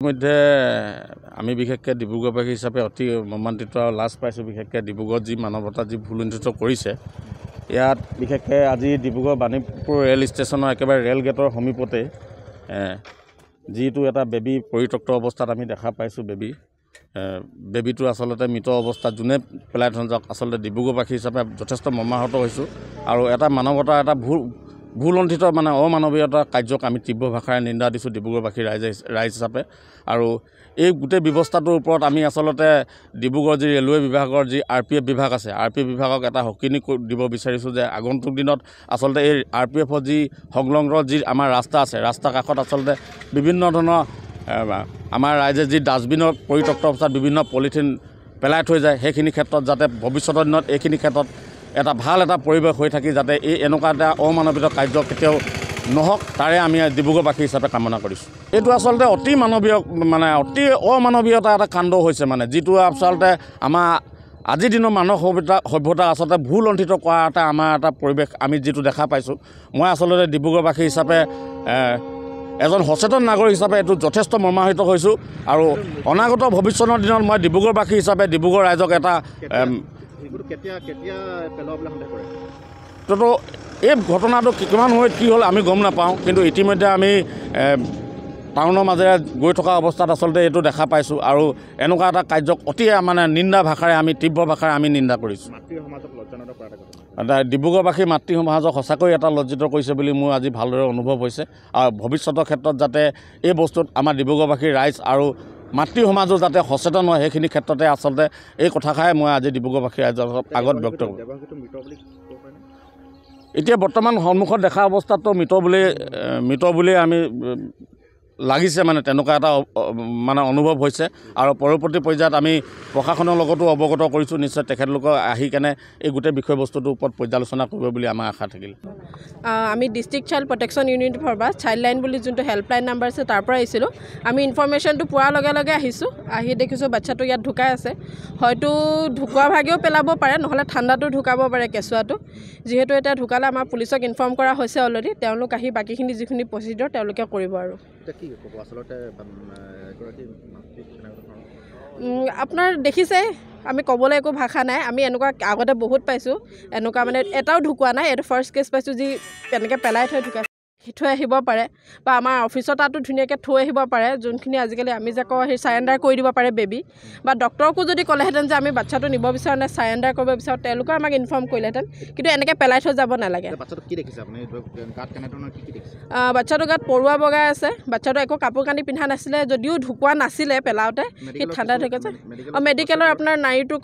মধ্যে আমি বিশেষকৈ ডিব্ৰুগড়বাসী হিচাপে অতি মৰ্মান্তিত আৰু লাজ পাইছোঁ। বিশেষকৈ ডিব্ৰুগড়ত যি মানৱতা যি ভুলুণ্ঠিত কৰিছে, ইয়াত বিশেষকৈ আজি ডিব্ৰুগড় বাণীপুৰ ৰেল ষ্টেচনৰ একেবাৰে ৰেল গেটৰ সমীপতে যিটো এটা বেবী পৰিত্যক্ত অৱস্থাত আমি দেখা পাইছোঁ। বেবীটো আচলতে মৃত অৱস্থাত যোনে পেলাই থৈ যাওক, আচলতে ডিব্ৰুগড়বাসী হিচাপে যথেষ্ট মৰ্মাহত হৈছোঁ। আৰু এটা মানৱতাৰ এটা ভুলুণ্ঠিত অমানৱীয়তা কাৰ্যক আমি তীব্ৰ ভাষাৰে নিন্দা দিছোঁ ডিব্ৰুগড়বাসী ৰাইজ হিচাপে। আৰু এই গোটেই ব্যৱস্থাটোৰ ওপৰত আমি আচলতে ডিব্ৰুগড় যি ৰেলৱে বিভাগৰ যি RPF বিভাগ আছে, RPF বিভাগক এটা সকিনি দিব বিচাৰিছোঁ যে আগন্তুক দিনত আচলতে এই RPFৰ যি সংলগ্ন যি আমাৰ ৰাস্তা আছে, ৰাস্তাৰ কাষত আচলতে বিভিন্ন ধৰণৰ আমাৰ ৰাইজে যি ডাষ্টবিনৰ পৰিত্যক্ত অৱস্থাত বিভিন্ন পলিথিন পেলাই থৈ যায়, সেইখিনি ক্ষেত্ৰত যাতে ভৱিষ্যতৰ দিনত এইখিনি ক্ষেত্ৰত এটা ভাল এটা পৰিৱেশ হৈ থাকি যাতে এনেকুৱা এটা অমানৱিক কাৰ্য কেতিয়াও নহওক, তাৰে আমি ডিব্ৰুগড়বাসী হিচাপে কামনা কৰিছোঁ। এইটো আচলতে অতি মানৱীয় অতি অমানৱীয়তা এটা কাণ্ড হৈছে, যিটো আচলতে আমাৰ আজিৰ দিনৰ মানৱ সভ্যতা আচলতে ভুলুণ্ঠিত কৰা আমাৰ এটা পৰিৱেশ আমি যিটো দেখা পাইছোঁ। মই আচলতে ডিব্ৰুগড়বাসী হিচাপে এজন সচেতন নাগৰিক হিচাপে এইটো যথেষ্ট মৰ্মাহত হৈছোঁ। আৰু অনাগত ভৱিষ্যতৰ দিনত মই ডিব্ৰুগড়বাসী হিচাপে ডিব্ৰুগড় ৰাইজক এটা তো এই ঘটনাটো কিমান সময়ত কি হ'ল আমি গম নাপাওঁ, কিন্তু ইতিমধ্যে আমি টাউনৰ মাজেৰে গৈ থকা অৱস্থাত আচলতে এইটো দেখা পাইছোঁ। আৰু এনেকুৱা এটা কাৰ্যক অতি নিন্দা ভাষাৰে আমি তীব্ৰ ভাষাৰে আমি নিন্দা কৰিছোঁ। ডিব্ৰুগড়বাসী মাতৃ সমাজক সঁচাকৈ এটা লজ্জিত কৰিছে বুলি মোৰ আজি ভালদৰে অনুভৱ হৈছে। আৰু ভৱিষ্যতৰ ক্ষেত্ৰত যাতে এই বস্তুত আমাৰ ডিব্ৰুগড়বাসী ৰাইজ আৰু মাতৃ সমাজো যাতে সচেতন হয়, সেইখিনি ক্ষেত্ৰতে আচলতে এই কথাষাৰে মই আজি ডিব্ৰুগড়বাসী ৰাইজৰ আগত ব্যক্ত কৰোঁ। এতিয়া বৰ্তমান সন্মুখত দেখা অৱস্থাততো মৃত বুলি আমি লাগিছে, তেনেকুৱা এটা অনুভৱ হৈছে। আৰু পৰৱৰ্তী পৰ্যায়ত আমি প্ৰশাসনৰ লগতো অৱগত কৰিছোঁ। নিশ্চয় তেখেতলোকক আহি কেনে এই গোটেই বিষয়বস্তুটোৰ ওপৰত পৰ্যালোচনা কৰিব বুলি আমাৰ আশা থাকিল। আমি district child protection unit for বা চাইল্ড লাইন বুলি যোনটো হেল্পলাইন নাম্বাৰ আছে, তাৰ পৰা আহিছিলোঁ। আমি ইনফৰ্মেশ্যনটো পোৱাৰ লগে লগে আহিছোঁ। আহি দেখিছোঁ বাচ্ছাটো ইয়াত ঢুকাই আছে। হয়তো ঢুকুৱা ভাগেও পেলাব পাৰে, নহ'লে ঠাণ্ডাটো ঢুকাব পাৰে কেঁচুৱাটো। যিহেতু এতিয়া ঢুকালে আমাৰ পুলিচক ইনফৰ্ম কৰা হৈছে অলৰেডি। তেওঁলোক আহি বাকীখিনি যিখিনি প্ৰচিডিউৰ তেওঁলোকে কৰিব। আৰু আপোনাৰ দেখিছে, আমি ক'বলৈ একো ভাষা নাই। আমি এনেকুৱা আগতে বহুত পাইছোঁ, এনেকুৱা এটাও ঢুকুৱা নাই। এইটো ফাৰ্ষ্ট কেছ পাইছোঁ যি তেনেকৈ পেলাই থৈ আহিব পাৰে, বা আমাৰ অফিচৰ তাতো ধুনীয়াকৈ থৈ আহিব পাৰে। যোনখিনি আজিকালি আমি যে কওঁ চাৰেণ্ডাৰ কৰি দিব পাৰে বেবী, বা ডক্টৰকো যদি ক'লেহেঁতেন যে আমি বাচ্ছাটো নিব বিচাৰোঁ নে চাৰেণ্ডাৰ কৰিব বিচাৰোঁ, তেওঁলোকেও আমাক ইনফৰ্ম কৰিলেহেঁতেন। কিন্তু এনেকৈ পেলাই থৈ যাব নালাগে। বাচ্ছাটোৰ গাত পৰুৱা বগাই আছে। বাচ্ছাটো একো কাপোৰ কানি পিন্ধা নাছিলে, যদিও ঢুকুৱা নাছিলে পেলাওঁতে, সি ঠাণ্ডা ঢুকাইছে। মেডিকেলৰ আপোনাৰ নাড়ীটো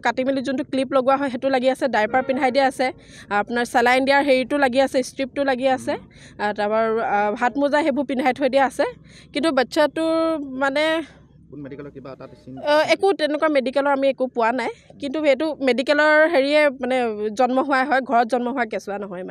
কাটি মেলি যোনটো ক্লিপ লগোৱা হয় সেইটো লাগি আছে। ডাইপাৰ পিন্ধাই দিয়া আছে। আপোনাৰ চেলাইন দিয়াৰ হেৰিটো লাগি আছে, ষ্ট্ৰিপটো লাগি আছে। তাৰপৰা হাত মোজা সেইবোৰ পিন্ধাই থৈ দিয়া আছে। কিন্তু বাচ্ছাটোৰ একো তেনেকুৱা মেডিকেলৰ আমি একো পোৱা নাই। কিন্তু সেইটো মেডিকেলৰ হেৰিয়ে জন্ম হোৱা হয়, ঘৰত জন্ম হোৱা কেঁচুৱা নহয়।